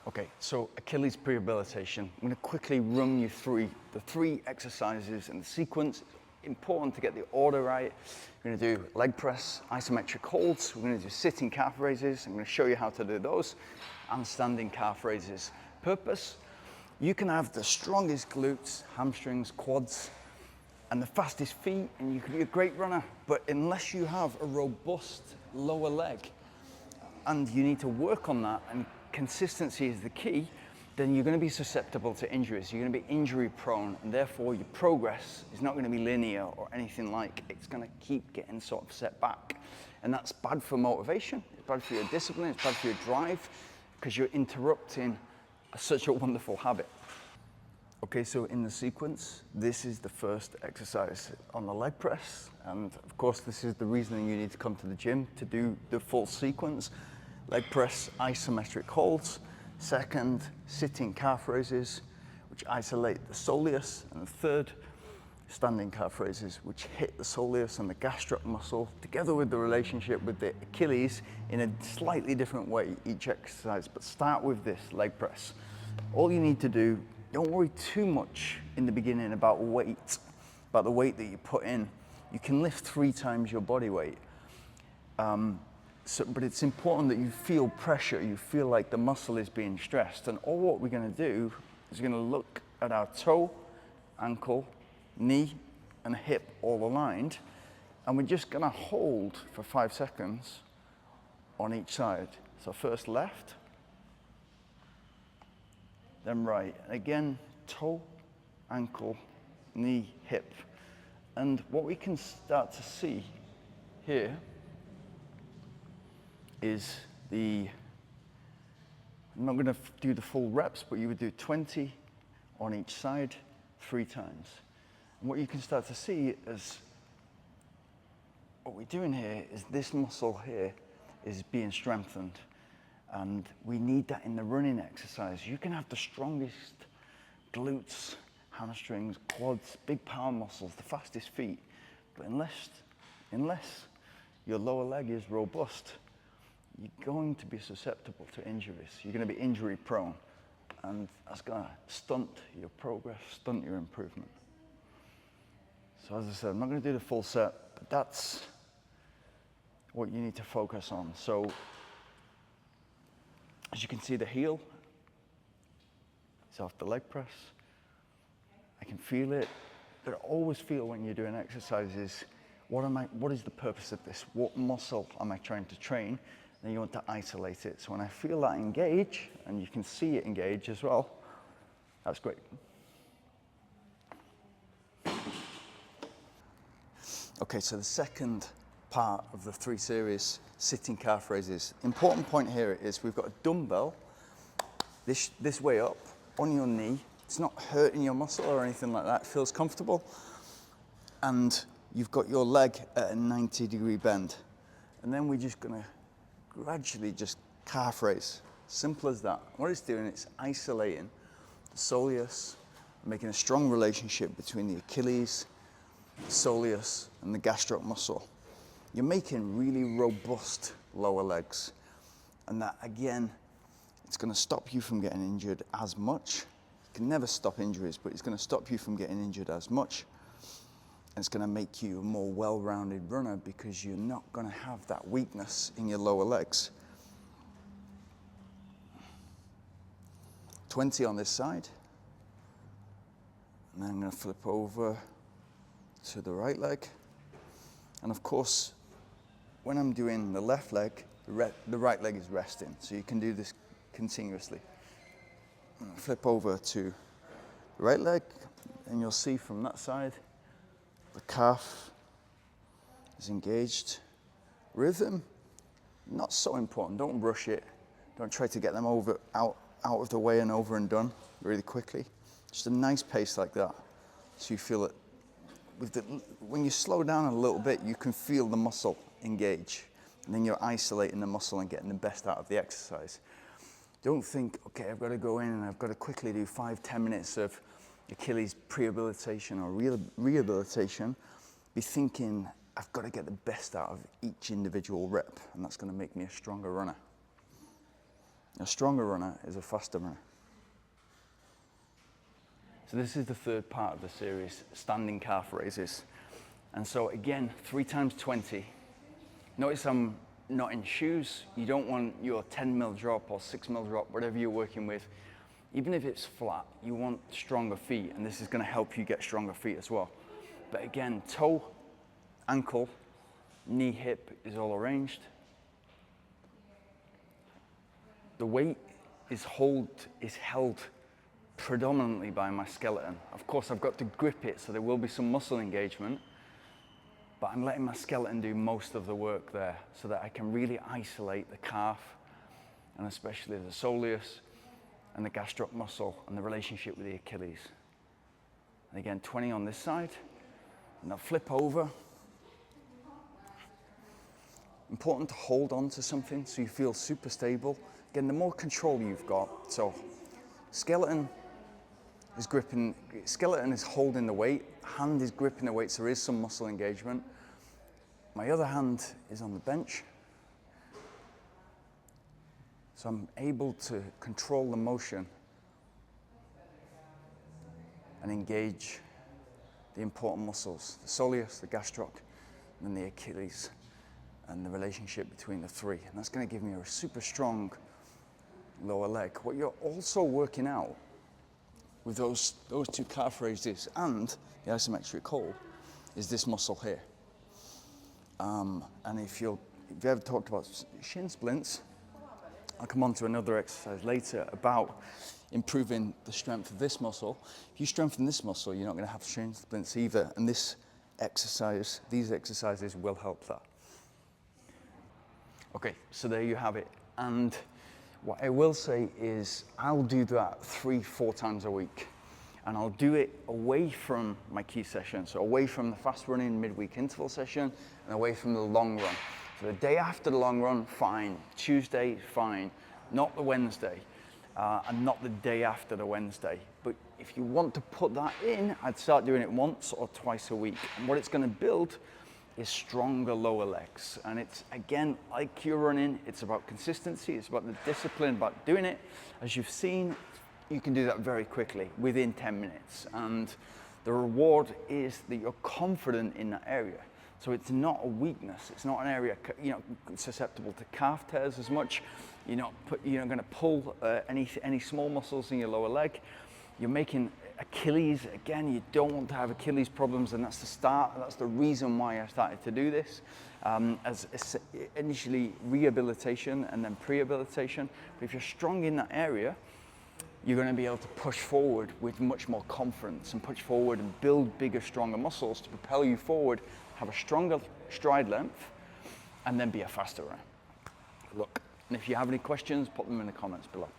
Okay, so Achilles prehabilitation. I'm going to quickly run you through the 3 exercises in the sequence. It's important to get the order right. We're going to do leg press, isometric holds. We're going to do sitting calf raises. I'm going to show you how to do those, and standing calf raises. Purpose: you can have the strongest glutes, hamstrings, quads, and the fastest feet, and you can be a great runner. But unless you have a robust lower leg, and you need to work on that, and consistency is the key, then you're going to be susceptible to injuries. You're going to be injury prone, and therefore your progress is not going to be linear or anything like. It's going to keep getting sort of set back. And that's bad for motivation, it's bad for your discipline, it's bad for your drive, because you're interrupting such a wonderful habit. Okay, so in the sequence, this is the first exercise on the leg press. And of course, this is the reason you need to come to the gym to do the full sequence. Leg press, isometric holds. Second, sitting calf raises, which isolate the soleus. And the third, standing calf raises, which hit the soleus and the gastroc muscle, together with the relationship with the Achilles in a slightly different way each exercise. But start with this leg press. All you need to do, don't worry too much in the beginning about weight, about the weight that you put in. You can lift 3 times your body weight. But it's important that you feel pressure, you feel like the muscle is being stressed. And all what we're going to do is we're going to look at our toe, ankle, knee, and hip all aligned. And we're just going to hold for 5 seconds on each side. So first left, then right. And again, toe, ankle, knee, hip. And what we can start to see here is I'm not going to do the full reps, but you would do 20 on each side 3 times. And what you can start to see is what we're doing here is this muscle here is being strengthened. And we need that in the running exercise. You can have the strongest glutes, hamstrings, quads, big power muscles, the fastest feet. But unless your lower leg is robust, you're going to be susceptible to injuries. You're going to be injury prone. And that's going to stunt your progress, stunt your improvement. So as I said, I'm not going to do the full set, but that's what you need to focus on. So as you can see, the heel is off the leg press. I can feel it. But I always feel when you're doing exercises, what is the purpose of this? What muscle am I trying to train? Then you want to isolate it. So when I feel that engage, and you can see it engage as well, that's great. Okay, so the second part of the 3 series, sitting calf raises. Important point here is we've got a dumbbell this way up on your knee. It's not hurting your muscle or anything like that. It feels comfortable. And you've got your leg at a 90-degree bend. And then we're just going to gradually just calf raise. Simple as that. What it's doing, it's isolating the soleus, making a strong relationship between the Achilles, the soleus, and the gastroc muscle. You're making really robust lower legs. And that, again, it's going to stop you from getting injured as much. You can never stop injuries, but it's going to stop you from getting injured as much. And it's going to make you a more well-rounded runner because you're not going to have that weakness in your lower legs. 20 on this side. And then I'm going to flip over to the right leg. And of course, when I'm doing the left leg, the right leg is resting. So you can do this continuously. Flip over to the right leg, and you'll see from that side, the calf is engaged. Rhythm, not so important. Don't rush it. Don't try to get them out of the way and over and done really quickly. Just a nice pace like that. So you feel it. When you slow down a little bit, you can feel the muscle engage. And then you're isolating the muscle and getting the best out of the exercise. Don't think, okay, I've got to go in and I've got to quickly do 5-10 minutes of Achilles prehabilitation or rehabilitation. Be thinking, I've got to get the best out of each individual rep, and that's going to make me a stronger runner. A stronger runner is a faster runner. So this is the third part of the series, standing calf raises. And so again, 3 times 20. Notice I'm not in shoes. You don't want your 10 mil drop or 6 mil drop, whatever you're working with. Even if it's flat, you want stronger feet, and this is gonna help you get stronger feet as well. But again, toe, ankle, knee, hip is all arranged. The weight is held predominantly by my skeleton. Of course, I've got to grip it, so there will be some muscle engagement, but I'm letting my skeleton do most of the work there so that I can really isolate the calf, and especially the soleus and the gastroc muscle and the relationship with the Achilles. And again, 20 on this side, and I'll flip over. Important to hold on to something so you feel super stable. Again, the more control you've got, so skeleton is holding the weight, hand is gripping the weight, so there is some muscle engagement. My other hand is on the bench. So I'm able to control the motion and engage the important muscles, the soleus, the gastroc, and the Achilles, and the relationship between the three. And that's going to give me a super strong lower leg. What you're also working out with those 2 calf raises and the isometric hold is this muscle here. And if you've ever talked about shin splints, I'll come on to another exercise later about improving the strength of this muscle. If you strengthen this muscle, you're not going to have shin splints either. And these exercises will help that. Okay, so there you have it. And what I will say is I'll do that 3-4 times a week. And I'll do it away from my key session. So away from the fast running midweek interval session and away from the long run. So the day after the long run, fine. Tuesday, fine. Not the Wednesday. And not the day after the Wednesday. But if you want to put that in, I'd start doing it once or twice a week. And what it's going to build is stronger lower legs. And it's, again, like you're running, it's about consistency, it's about the discipline, about doing it. As you've seen, you can do that very quickly, within 10 minutes. And the reward is that you're confident in that area. So it's not a weakness. It's not an area, susceptible to calf tears as much. You're not going to pull any small muscles in your lower leg. You're making Achilles, again, you don't want to have Achilles problems, and that's the start. That's the reason why I started to do this. As initially rehabilitation and then prehabilitation. But if you're strong in that area, you're going to be able to push forward with much more confidence and push forward and build bigger, stronger muscles to propel you forward, have a stronger stride length, and then be a faster runner. Look, and if you have any questions, put them in the comments below.